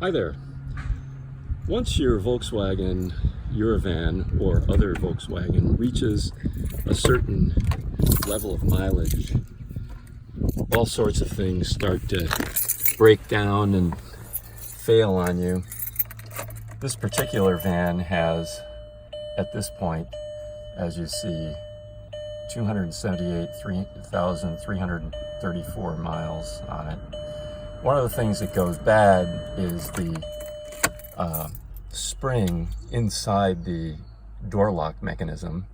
Hi there. Once your Volkswagen Eurovan or other Volkswagen reaches a certain level of mileage, all sorts of things start to break down and fail on you. This particular van has, at this point, as you see, 278,334 miles on it. One of the things that goes bad is the spring inside the door lock mechanism,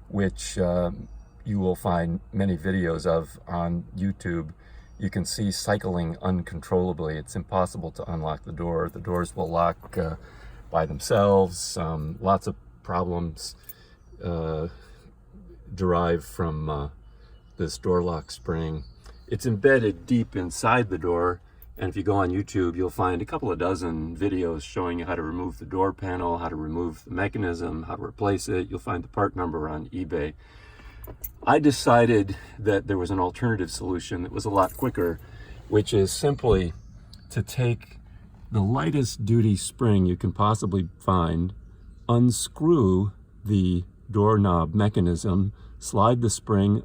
which you will find many videos of on YouTube. You can see cycling uncontrollably. It's impossible to unlock the door. The doors will lock by themselves. Lots of problems derive from this door lock spring. It's embedded deep inside the door, and if you go on YouTube, you'll find a couple of dozen videos showing you how to remove the door panel, how to remove the mechanism, how to replace it. You'll find the part number on eBay. I decided that there was an alternative solution that was a lot quicker, which is simply to take the lightest duty spring you can possibly find, unscrew the doorknob mechanism, slide the spring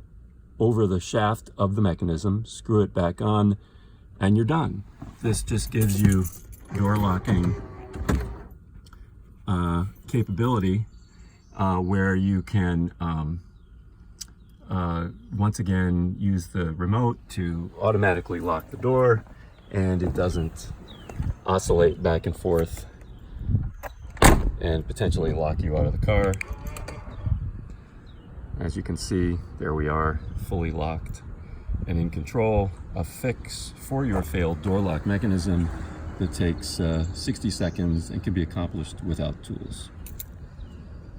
over the shaft of the mechanism, screw it back on, and you're done. This just gives you door locking capability where you can once again use the remote to automatically lock the door, and it doesn't oscillate back and forth and potentially lock you out of the car. As you can see, there we are, fully locked and in control. A fix for your failed door lock mechanism that takes 60 seconds and can be accomplished without tools.